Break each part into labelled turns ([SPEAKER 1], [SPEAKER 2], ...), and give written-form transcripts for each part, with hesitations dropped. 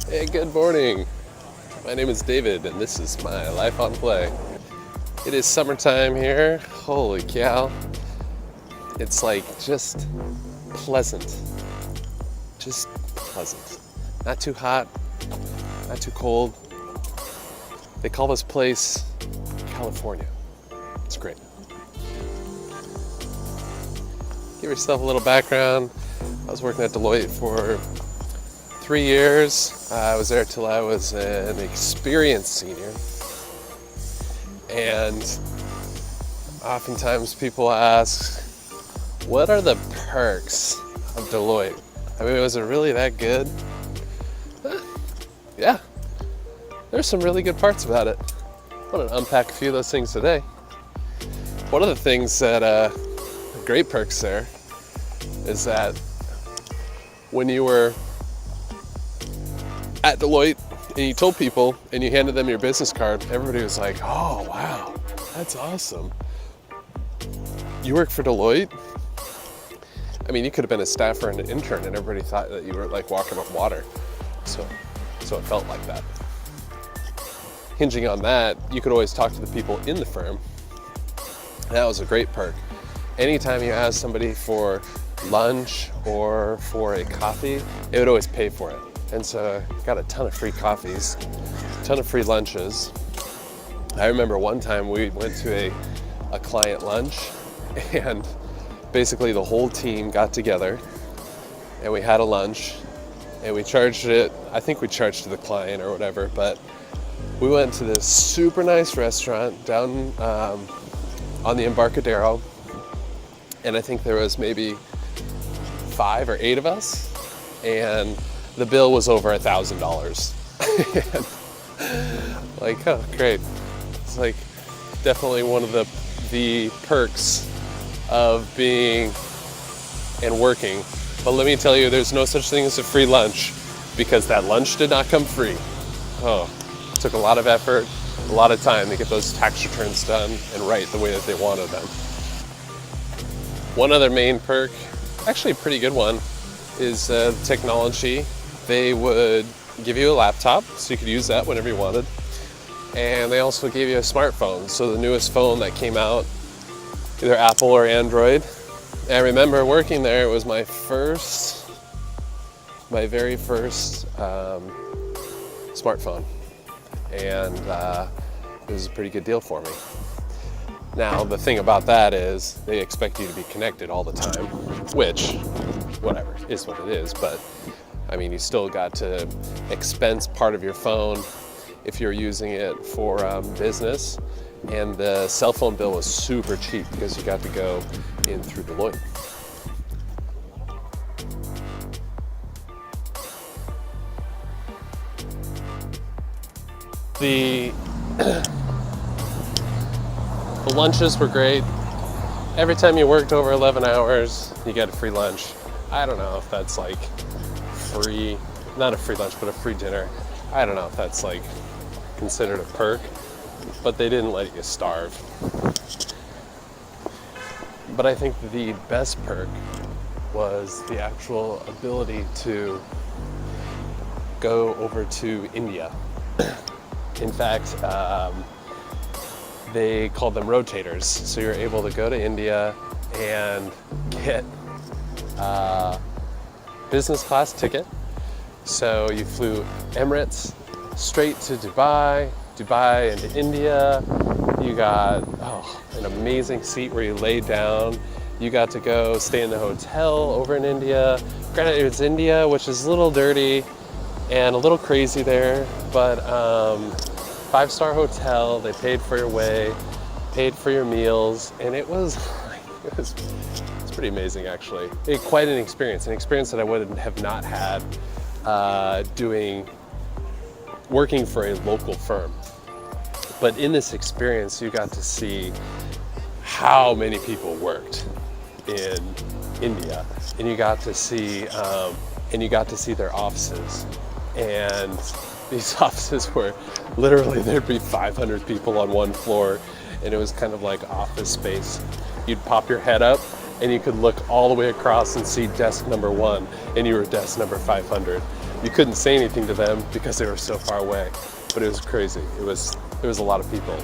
[SPEAKER 1] Hey, good morning. My name is David, and this is my Life on Play. It is summertime here. Holy cow. It's like just pleasant. Just pleasant. Not too hot, not too cold. They call this place California. It's great. Give yourself a little background. I was working at Deloitte for 3 years. I was there till I was an experienced senior. And oftentimes people ask, what are the perks of Deloitte? I mean, was it really that good? Yeah, there's some really good parts about it. I want to unpack a few of those things today. One of the things that great perks there is that when you were at Deloitte and you told people and you handed them your business card, everybody was like, oh wow, that's awesome. You work for Deloitte? I mean, you could have been a staffer and an intern and everybody thought that you were like walking on water. So it felt like that. Hinging on that, you could always talk to the people in the firm. That was a great perk. Anytime you asked somebody for lunch or for a coffee, it would always pay for it. And so I got a ton of free coffees, a ton of free lunches. I remember one time we went to a client lunch and basically the whole team got together and we had a lunch and we charged it, I think we charged to the client or whatever, but we went to this super nice restaurant down on the Embarcadero, and I think there was maybe 5 or 8 of us, and the bill was over $1,000. Like, oh, great. It's like definitely one of the perks of being and working. But let me tell you, there's no such thing as a free lunch, because that lunch did not come free. Oh, it took a lot of effort, a lot of time to get those tax returns done and right the way that they wanted them. One other main perk, actually a pretty good one, is technology. They would give you a laptop so you could use that whenever you wanted. And they also gave you a smartphone. So the newest phone that came out, either Apple or Android. And I remember working there, it was my very first smartphone. And it was a pretty good deal for me. Now, the thing about that is they expect you to be connected all the time, which, whatever, is what it is. But I mean, you still got to expense part of your phone if you're using it for business. And the cell phone bill was super cheap because you got to go in through Deloitte. The lunches were great. Every time you worked over 11 hours, you got a free lunch. I don't know if that's like free, not a free lunch, but a free dinner. I don't know if that's like considered a perk, but they didn't let you starve. But I think the best perk was the actual ability to go over to India. In fact, they called them rotators. So you're able to go to India and get a business class ticket. So you flew Emirates straight to Dubai into India. You got an amazing seat where you laid down. You got to go stay in the hotel over in India. Granted, it was India, which is a little dirty and a little crazy there, but 5-star hotel. They paid for your way, paid for your meals, and it was pretty amazing actually. Quite an experience that I would have not had working for a local firm. But in this experience, you got to see how many people worked in India, and you got to see their offices. And these offices were literally, there'd be 500 people on one floor, and it was kind of like office space. You'd pop your head up and you could look all the way across and see desk number 1, and you were desk number 500. You couldn't say anything to them because they were so far away, but it was crazy. It was a lot of people,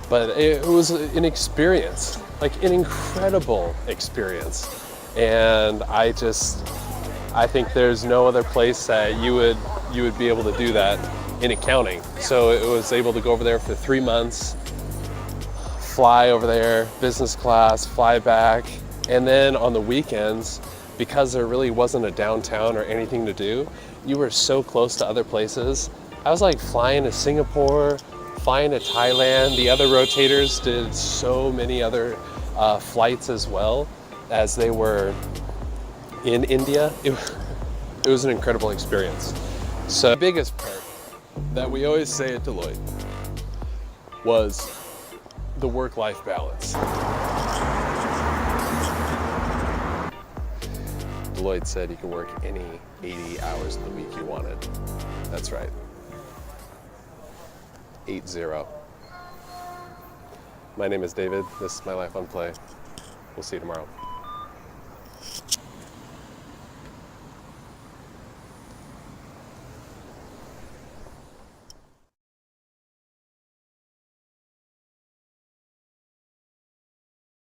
[SPEAKER 1] but it was an experience, like an incredible experience. And I think there's no other place that you would be able to do that in accounting. So it was able to go over there for 3 months, fly over there, business class, fly back, and then on the weekends, because there really wasn't a downtown or anything to do, you were so close to other places. I was like flying to Singapore, flying to Thailand. The other rotators did so many other flights as well as they were in India. It was an incredible experience. So the biggest part that we always say at Deloitte was the work-life balance. Deloitte said you can work any 80 hours of the week you wanted. That's right. 80. My name is David. This is My Life on Play. We'll see you tomorrow.